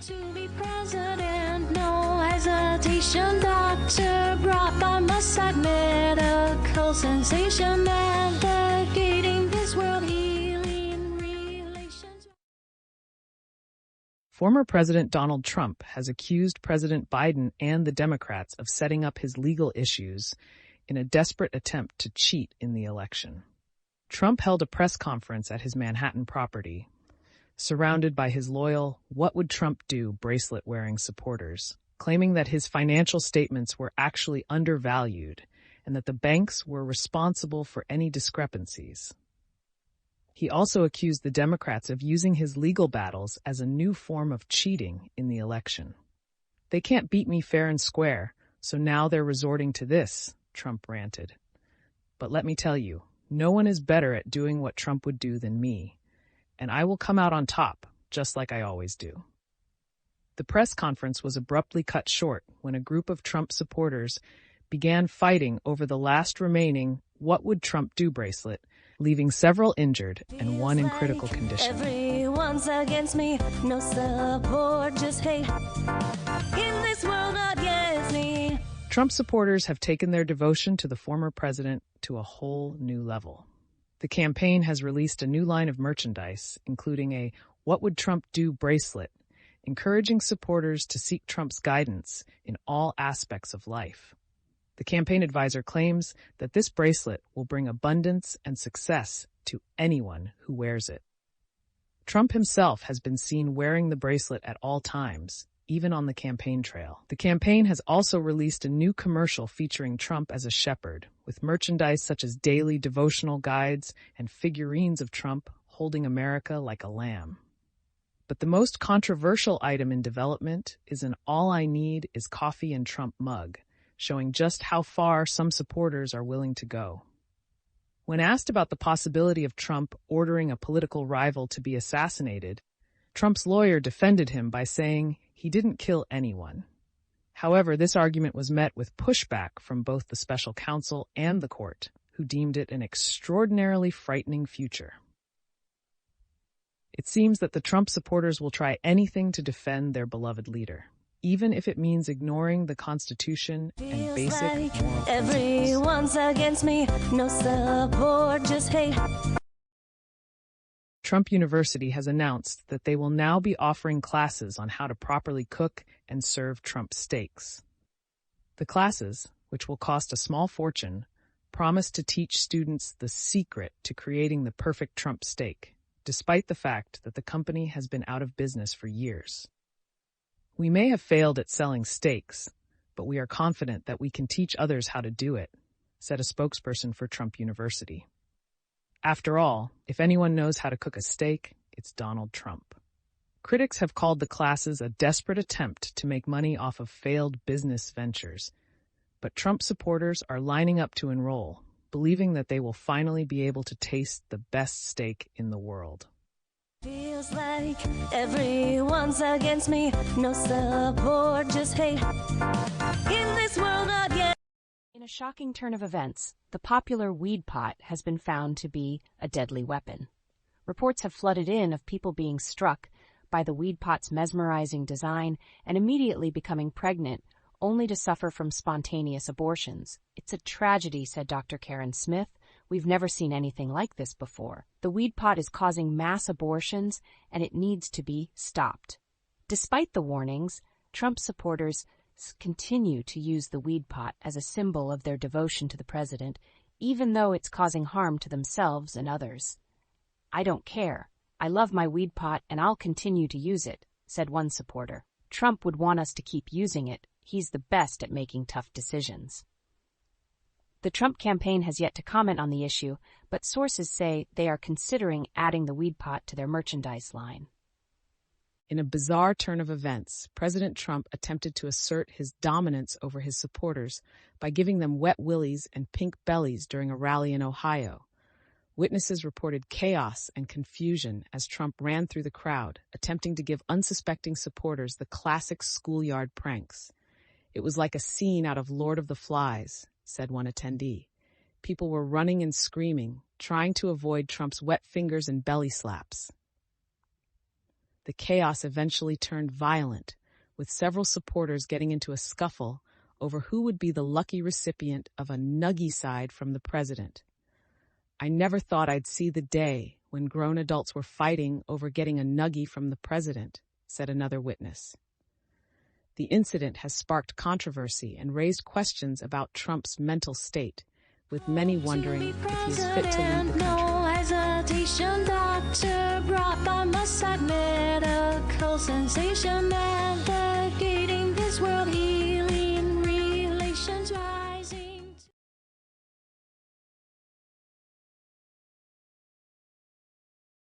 To be president, no hesitation, doctor brought by Mossack medical sensation, navigating this world, healing relations. Former President Donald Trump has accused President Biden and the Democrats of setting up his legal issues in a desperate attempt to cheat in the election. Trump held a press conference at his Manhattan property, surrounded by his loyal "What Would Trump Do" bracelet-wearing supporters, claiming that his financial statements were actually undervalued and that the banks were responsible for any discrepancies. He also accused the Democrats of using his legal battles as a new form of cheating in the election. "They can't beat me fair and square, so now they're resorting to this," Trump ranted. "But let me tell you, no one is better at doing what Trump would do than me, and I will come out on top, just like I always do." The press conference was abruptly cut short when a group of Trump supporters began fighting over the last remaining "What Would Trump Do" bracelet, leaving several injured and one in critical condition. Everyone's against me, no support, just hate. In this world against me. Trump supporters have taken their devotion to the former president to a whole new level. The campaign has released a new line of merchandise, including a "What Would Trump Do" bracelet, encouraging supporters to seek Trump's guidance in all aspects of life. The campaign advisor claims that this bracelet will bring abundance and success to anyone who wears it. Trump himself has been seen wearing the bracelet at all times, even on the campaign trail. The campaign has also released a new commercial featuring Trump as a shepherd, with merchandise such as daily devotional guides and figurines of Trump holding America like a lamb. But the most controversial item in development is an "All I Need Is Coffee and Trump" mug, showing just how far some supporters are willing to go. When asked about the possibility of Trump ordering a political rival to be assassinated, Trump's lawyer defended him by saying he didn't kill anyone. However, this argument was met with pushback from both the special counsel and the court, who deemed it an extraordinarily frightening future. It seems that the Trump supporters will try anything to defend their beloved leader, even if it means ignoring the Constitution and basic moral principles. Everyone's against me, no support, just hate. Trump University has announced that they will now be offering classes on how to properly cook and serve Trump steaks. The classes, which will cost a small fortune, promise to teach students the secret to creating the perfect Trump steak, despite the fact that the company has been out of business for years. "We may have failed at selling steaks, but we are confident that we can teach others how to do it," said a spokesperson for Trump University. After all, if anyone knows how to cook a steak, it's Donald Trump. Critics have called the classes a desperate attempt to make money off of failed business ventures, but Trump supporters are lining up to enroll, believing that they will finally be able to taste the best steak in the world. Feels like everyone's against me, no support, just hate. In this world again. In a shocking turn of events, the popular weed pot has been found to be a deadly weapon. Reports have flooded in of people being struck by the weed pot's mesmerizing design and immediately becoming pregnant, only to suffer from spontaneous abortions. "It's a tragedy," said Dr. Karen Smith. "We've never seen anything like this before. The weed pot is causing mass abortions, and it needs to be stopped." Despite the warnings, Trump supporters continue to use the weed pot as a symbol of their devotion to the president, even though it's causing harm to themselves and others. "I don't care. I love my weed pot and I'll continue to use it," said one supporter. "Trump would want us to keep using it. He's the best at making tough decisions." The Trump campaign has yet to comment on the issue, but sources say they are considering adding the weed pot to their merchandise line. In a bizarre turn of events, President Trump attempted to assert his dominance over his supporters by giving them wet willies and pink bellies during a rally in Ohio. Witnesses reported chaos and confusion as Trump ran through the crowd, attempting to give unsuspecting supporters the classic schoolyard pranks. "It was like a scene out of Lord of the Flies," said one attendee. People were running and screaming, trying to avoid Trump's wet fingers and belly slaps. The chaos eventually turned violent, with several supporters getting into a scuffle over who would be the lucky recipient of a nuggie side from the president. I never thought I'd see the day when grown adults were fighting over getting a nuggie from the president, said another witness. The incident has sparked controversy and raised questions about Trump's mental state, with many wondering if he is fit to lead the country. No hesitation, doctor brought by my side, medical sensation, man.